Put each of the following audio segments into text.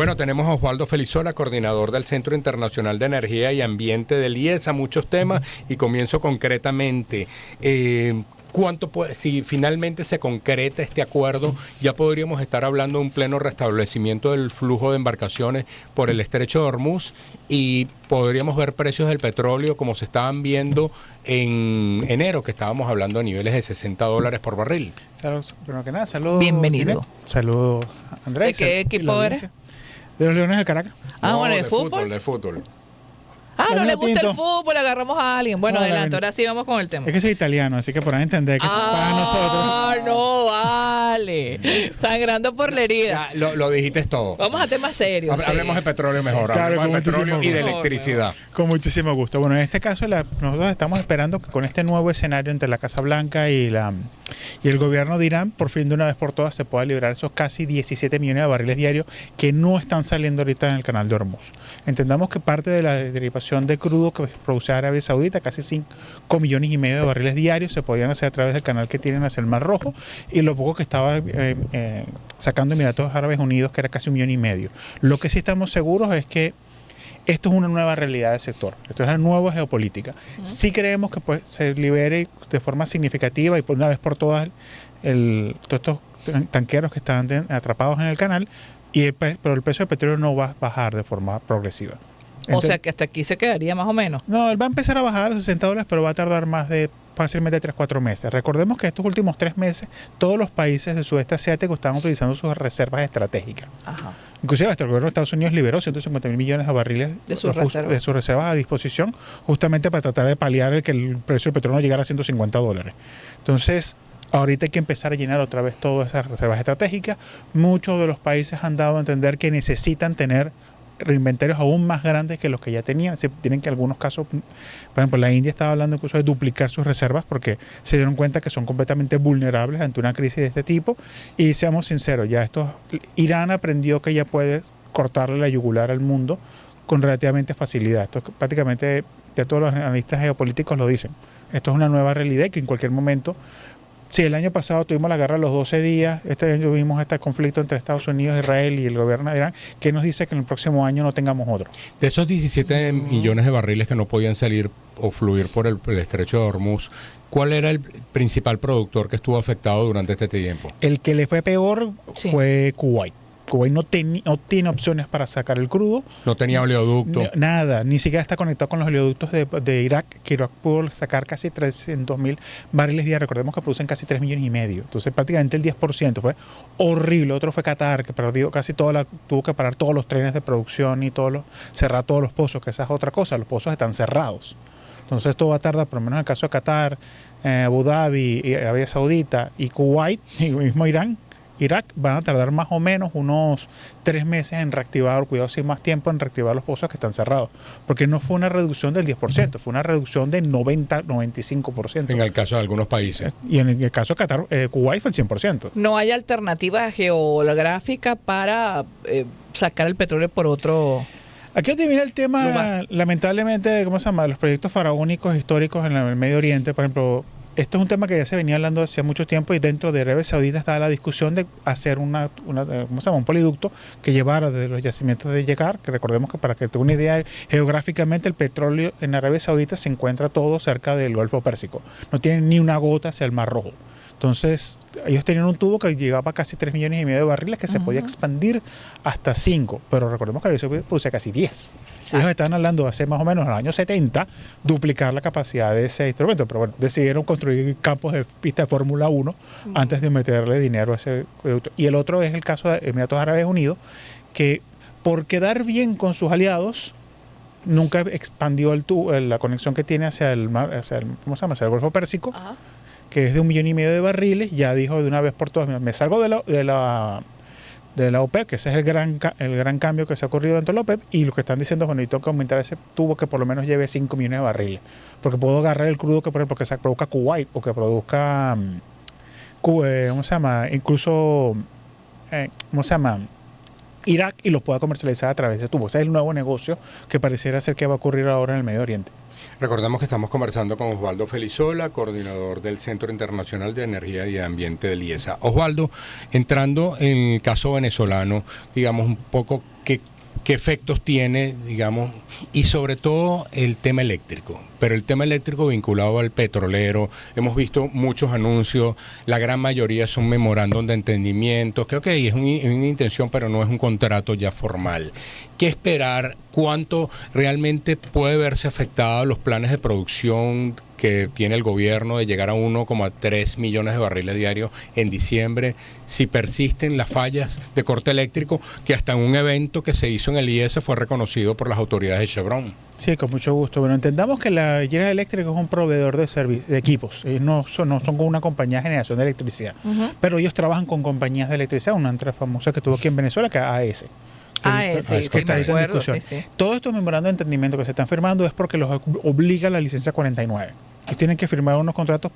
Bueno, tenemos a Osvaldo Felizola, coordinador del Centro Internacional de Energía y Ambiente del IESA, muchos temas, y comienzo concretamente. Si finalmente se concreta este acuerdo, ya podríamos estar hablando de un pleno restablecimiento del flujo de embarcaciones por el estrecho de Hormuz y podríamos ver precios del petróleo como se estaban viendo en enero, que estábamos hablando de niveles de $60 por barril. Saludos, primero que nada, saludos. Bienvenido. Saludos, Andrés. ¿De qué equipo eres? De los Leones del Caracas. Bueno, ¿de fútbol? De fútbol. No le gusta el fútbol, agarramos a alguien. Bueno, adelante, ahora sí vamos con el tema. Es que soy italiano, así que podrán entender que para nosotros. No, vale. Sangrando por la herida. Ya, lo dijiste todo. Vamos a temas serios. Hablemos de petróleo mejor. Claro, hablemos de petróleo y de electricidad. Con muchísimo gusto. Bueno, en este caso nosotros estamos esperando que con este nuevo escenario entre la Casa Blanca y el gobierno de Irán, por fin de una vez por todas se pueda liberar esos casi 17 millones de barriles diarios que no están saliendo ahorita en el canal de Hormuz. Entendamos que parte de la derivación de crudo que produce Arabia Saudita, casi 5,5 millones de barriles diarios, se podían hacer a través del canal que tienen hacia el Mar Rojo, y lo poco que estaba sacando Emiratos Árabes Unidos, que era casi 1,5 millones. Lo que sí estamos seguros es que esto es una nueva realidad del sector, esto es una nueva geopolítica. Sí creemos que se libere de forma significativa y por una vez por todas todos estos tanqueros que están atrapados en el canal, pero el precio del petróleo no va a bajar de forma progresiva. O sea que hasta aquí se quedaría más o menos. No, él va a empezar a bajar a los $60, pero va a tardar más de fácilmente 3-4 meses. Recordemos que estos últimos 3 meses todos los países del sudeste asiático estaban utilizando sus reservas estratégicas. Ajá. Inclusive hasta el gobierno de Estados Unidos liberó 150 millones de barriles de sus reservas a disposición, justamente para tratar de paliar que el precio del petróleo no llegara a $150. Entonces, ahorita hay que empezar a llenar otra vez todas esas reservas estratégicas. Muchos de los países han dado a entender que necesitan tener reinventarios aún más grandes que los que ya tenían. Tienen que en algunos casos, por ejemplo, la India estaba hablando incluso de duplicar sus reservas porque se dieron cuenta que son completamente vulnerables ante una crisis de este tipo. Y seamos sinceros, Irán aprendió que ya puede cortarle la yugular al mundo con relativamente facilidad. Esto prácticamente ya todos los analistas geopolíticos lo dicen. Esto es una nueva realidad y que en cualquier momento. Sí, el año pasado tuvimos la guerra a los 12 días, este año tuvimos este conflicto entre Estados Unidos, Israel y el gobierno de Irán, que nos dice que en el próximo año no tengamos otro. De esos 17 millones de barriles que no podían salir o fluir por el estrecho de Hormuz, ¿cuál era el principal productor que estuvo afectado durante este tiempo? El que le fue peor fue Kuwait. Kuwait no tiene opciones para sacar el crudo. No tenía oleoducto. Nada, ni siquiera está conectado con los oleoductos de Irak, que Irak pudo sacar casi 300,000 barriles diarios. Recordemos que producen casi 3,5 millones. Entonces prácticamente el 10%. Fue horrible. Otro fue Qatar, que perdió casi tuvo que parar todos los trenes de producción y cerrar todos los pozos, que esa es otra cosa. Los pozos están cerrados. Entonces esto va a tardar, por lo menos en el caso de Qatar, Abu Dhabi, Arabia Saudita y Kuwait, y mismo Irak, van a tardar más o menos unos 3 meses en reactivar, más tiempo en reactivar los pozos que están cerrados. Porque no fue una reducción del 10%, fue una reducción del 90-95%. En el caso de algunos países. Y en el caso de Qatar, Kuwait fue el 100%. No hay alternativa geográfica para sacar el petróleo por otro. Aquí termina el tema, lamentablemente, ¿cómo se llama? Los proyectos faraónicos históricos en el Medio Oriente, por ejemplo. Esto es un tema que ya se venía hablando hace mucho tiempo y dentro de Arabia Saudita estaba la discusión de hacer un poliducto que llevara desde los yacimientos de Yecar, que recordemos que para que tenga una idea, geográficamente el petróleo en Arabia Saudita se encuentra todo cerca del Golfo Pérsico. No tiene ni una gota hacia el Mar Rojo. Entonces, ellos tenían un tubo que llegaba a casi 3,5 millones de barriles que se podía expandir hasta 5, pero recordemos que se produce casi 10. Exacto. Ellos estaban hablando de hace más o menos en los años 70 duplicar la capacidad de ese instrumento, pero bueno, decidieron construir campos de pista de Fórmula 1 antes de meterle dinero a ese producto. Y el otro es el caso de Emiratos Árabes Unidos, que por quedar bien con sus aliados, nunca expandió la conexión que tiene hacia el Golfo Pérsico. Ajá. Que es de 1,5 millones de barriles, ya dijo de una vez por todas, me salgo de la OPEP, que ese es el gran cambio que se ha ocurrido dentro de la OPEP, y lo que están diciendo es, bueno, tengo que aumentar ese tubo que por lo menos lleve 5 millones de barriles, porque puedo agarrar el crudo que, por ejemplo, que se produzca Kuwait, o que produzca, incluso, Irak, y los pueda comercializar a través de tubos. Ese es el nuevo negocio que pareciera ser que va a ocurrir ahora en el Medio Oriente. Recordamos que estamos conversando con Osvaldo Felizola, coordinador del Centro Internacional de Energía y Ambiente del IESA. Osvaldo, entrando en el caso venezolano, digamos un poco qué efectos tiene, digamos, y sobre todo el tema eléctrico. Pero el tema eléctrico vinculado al petrolero, hemos visto muchos anuncios, la gran mayoría son memorándum de entendimiento, que ok, es una intención, pero no es un contrato ya formal. ¿Qué esperar? ¿Cuánto realmente puede verse afectado los planes de producción que tiene el gobierno de llegar a 1,3 millones de barriles diarios en diciembre, si persisten las fallas de corte eléctrico, que hasta en un evento que se hizo en el IES fue reconocido por las autoridades de Chevron? Sí, con mucho gusto. Bueno, entendamos que la General Electric es un proveedor de equipos. Ellos no son como una compañía de generación de electricidad, pero ellos trabajan con compañías de electricidad, una entre famosa que tuvo aquí en Venezuela, que es AES. Sí, me acuerdo, sí. Todos estos memorandos de entendimiento que se están firmando es porque los obliga la licencia 49. Y tienen que firmar unos contratos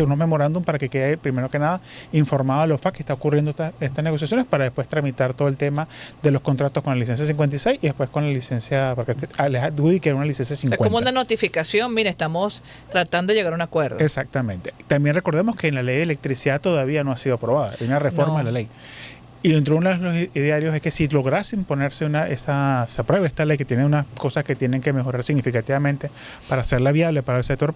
unos memorándum para que quede, primero que nada, informado a los FAC que está ocurriendo estas negociaciones, para después tramitar todo el tema de los contratos con la licencia 56 y después con la licencia, para que les adjudique una licencia 50. O sea, como una notificación, mire, estamos tratando de llegar a un acuerdo. Exactamente. También recordemos que en la ley de electricidad todavía no ha sido aprobada, hay una reforma de la ley. Y dentro de uno de los idearios es que si lograsen ponerse se apruebe esta ley, que tiene unas cosas que tienen que mejorar significativamente para hacerla viable para el sector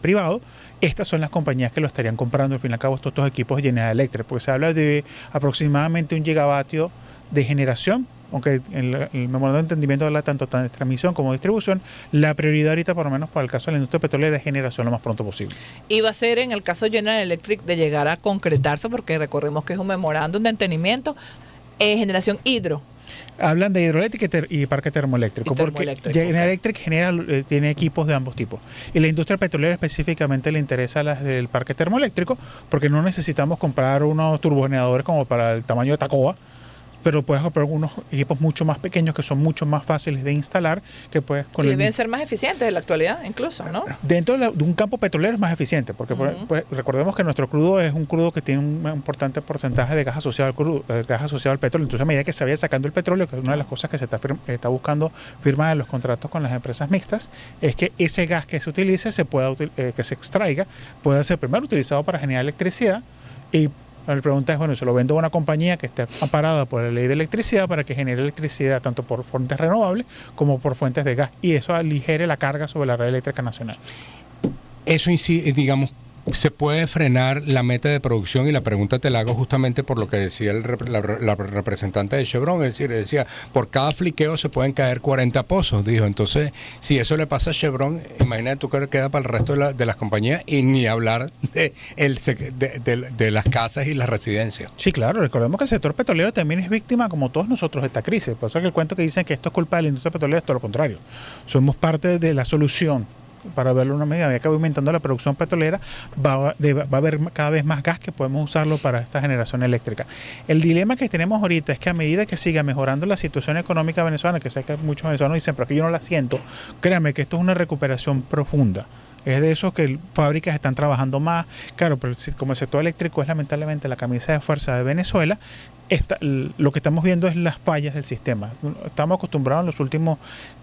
privado, estas son las compañías que lo estarían comprando al fin y al cabo estos equipos de General Electric, porque se habla de aproximadamente 1 gigavatio de generación, aunque el memorándum de entendimiento habla tanto de transmisión como distribución. La prioridad ahorita, por lo menos para el caso de la industria petrolera, es generación lo más pronto posible. Y va a ser en el caso de General Electric de llegar a concretarse, porque recordemos que es un memorándum de entendimiento, generación hidro. Hablan de hidroeléctrica y parque termoeléctrico, porque General Electric tiene equipos de ambos tipos. Y la industria petrolera específicamente le interesa las del parque termoeléctrico, porque no necesitamos comprar unos turbogeneradores como para el tamaño de Tacoa, pero puedes comprar unos equipos mucho más pequeños que son mucho más fáciles de instalar, que puedes y deben ser más eficientes en la actualidad incluso, ¿no? Dentro de un campo petrolero es más eficiente, porque pues, recordemos que nuestro crudo es un crudo que tiene un importante porcentaje de gas asociado al crudo, gas asociado al petróleo. Entonces, a medida que se vaya sacando el petróleo, que es una de las cosas que se está buscando firmar en los contratos con las empresas mixtas, es que ese gas que se utilice, que se extraiga, pueda ser primero utilizado para generar electricidad. Y la pregunta es, bueno, se lo vendo a una compañía que esté amparada por la ley de electricidad para que genere electricidad tanto por fuentes renovables como por fuentes de gas, y eso aligere la carga sobre la red eléctrica nacional. Eso, digamos, se puede frenar la meta de producción, y la pregunta te la hago justamente por lo que decía la representante de Chevron, es decir, decía, por cada fliqueo se pueden caer 40 pozos, dijo. Entonces, si eso le pasa a Chevron, imagínate tú que queda para el resto de las compañías, y ni hablar de las casas y las residencias. Sí, claro, recordemos que el sector petrolero también es víctima, como todos nosotros, de esta crisis. Por eso que el cuento que dicen que esto es culpa de la industria petrolera es todo lo contrario. Somos parte de la solución. Para verlo una medida que va aumentando la producción petrolera, va a haber cada vez más gas que podemos usarlo para esta generación eléctrica. El dilema que tenemos ahorita es que a medida que siga mejorando la situación económica venezolana, que sé que muchos venezolanos dicen, pero aquí yo no la siento, créanme que esto es una recuperación profunda. Es de esos que fábricas están trabajando más. Claro, pero como el sector eléctrico es lamentablemente la camisa de fuerza de Venezuela, lo que estamos viendo es las fallas del sistema. Estamos acostumbrados en los últimos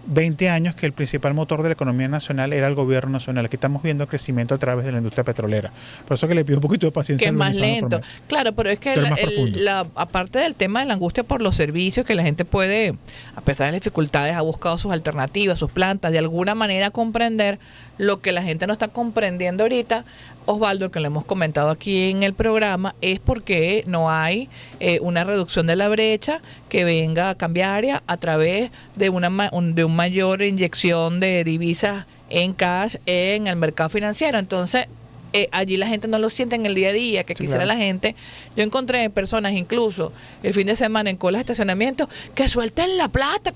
20 años que el principal motor de la economía nacional era el gobierno nacional. Aquí estamos viendo crecimiento a través de la industria petrolera. Por eso que le pido un poquito de paciencia. Que es más lento. Claro, pero es que aparte del tema de la angustia por los servicios, que la gente puede, a pesar de las dificultades, ha buscado sus alternativas, sus plantas, de alguna manera comprender lo que la gente no está comprendiendo ahorita, Osvaldo, que lo hemos comentado aquí en el programa, es porque no hay una reducción de la brecha que venga a cambiaria a través de una mayor inyección de divisas en cash en el mercado financiero. Entonces, allí la gente no lo siente en el día a día, que sí, quisiera claro. La gente. Yo encontré personas incluso el fin de semana en colas de estacionamiento que suelten la plata,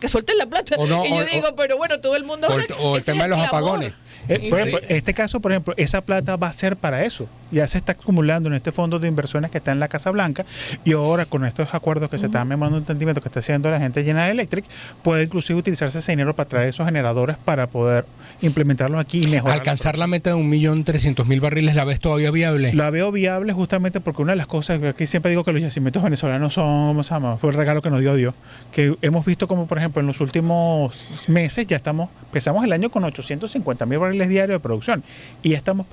O no, y yo digo, pero bueno, todo el mundo... O el tema de los apagones. Por ejemplo, este caso, por ejemplo, esa plata va a ser para eso. Ya se está acumulando en este fondo de inversiones que está en la Casa Blanca, y ahora con estos acuerdos que se están memorando de entendimiento que está haciendo la gente de General Electric, puede inclusive utilizarse ese dinero para traer esos generadores para poder implementarlos aquí y mejorar. ¿Alcanzar la meta de 1.300.000 barriles la ves todavía viable? La veo viable justamente porque una de las cosas que aquí siempre digo que los yacimientos venezolanos son, fue el regalo que nos dio Dios, que hemos visto como por ejemplo en los últimos meses ya empezamos el año con 850.000 barriles diarios de producción y ya estamos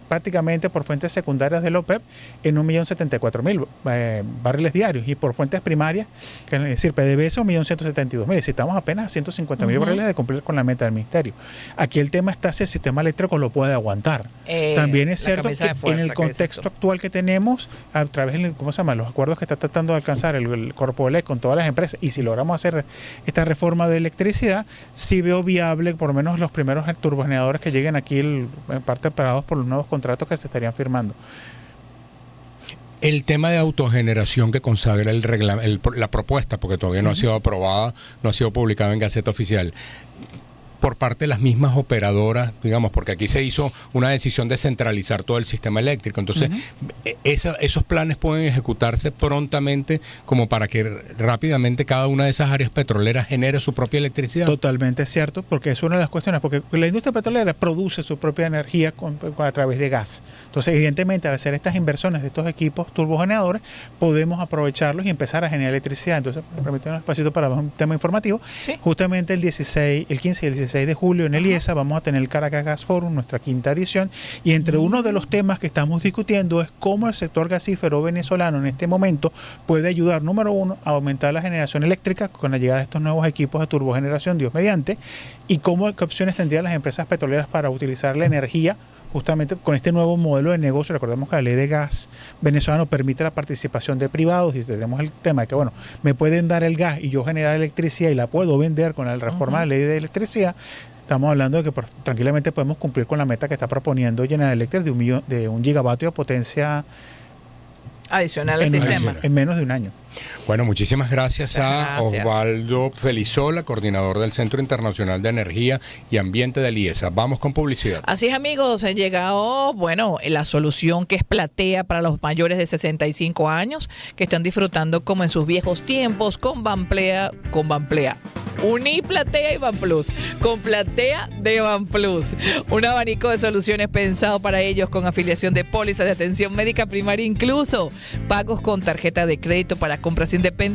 prácticamente por fuentes secundarias del OPEP en 1.074.000 barriles diarios, y por fuentes primarias, que es decir, PDVSA 1.172.000, necesitamos apenas 150.000 barriles de cumplir con la meta del ministerio. Aquí el tema está si el sistema eléctrico lo puede aguantar. También es cierto que en el contexto actual que tenemos, a través de los acuerdos que está tratando de alcanzar el Corpoelec con todas las empresas, y si logramos hacer esta reforma de electricidad, sí veo viable por lo menos los primeros turbogeneradores que lleguen aquí en parte operados por los nuevos contratos que se estarían firmando. El tema de autogeneración que consagra la propuesta, porque todavía no ha sido aprobada, no ha sido publicada en Gaceta Oficial, por parte de las mismas operadoras, digamos, porque aquí se hizo una decisión de centralizar todo el sistema eléctrico. Entonces, esos planes pueden ejecutarse prontamente como para que rápidamente cada una de esas áreas petroleras genere su propia electricidad. Totalmente cierto, porque es una de las cuestiones, porque la industria petrolera produce su propia energía a través de gas. Entonces, evidentemente, al hacer estas inversiones de estos equipos turbogeneradores, podemos aprovecharlos y empezar a generar electricidad. Entonces, me permiten un espacito para un tema informativo. Sí. Justamente el 15 y el 16 de julio en el IESA vamos a tener el Caracas Gas Forum, nuestra quinta edición, y entre uno de los temas que estamos discutiendo es cómo el sector gasífero venezolano en este momento puede ayudar, número uno, a aumentar la generación eléctrica con la llegada de estos nuevos equipos de turbogeneración, Dios mediante, y qué opciones tendrían las empresas petroleras para utilizar la energía justamente con este nuevo modelo de negocio. Recordemos que la ley de gas venezolano permite la participación de privados, y tenemos el tema de que, bueno, me pueden dar el gas y yo generar electricidad y la puedo vender con la reforma de la ley de electricidad. Estamos hablando de que tranquilamente podemos cumplir con la meta que está proponiendo General Electric de 1 gigavatio de potencia adicional al sistema en menos de un año. Bueno, muchísimas gracias a Osvaldo Felizola, coordinador del Centro Internacional de Energía y Ambiente del IESA. Vamos con publicidad. Así es, amigos, ha llegado, la solución que es Platea para los mayores de 65 años que están disfrutando como en sus viejos tiempos con Banplea. Uní Platea y Banplus. Con Platea de Banplus. Un abanico de soluciones pensado para ellos con afiliación de pólizas de atención médica primaria incluso. Pagos con tarjeta de crédito para compras independientes.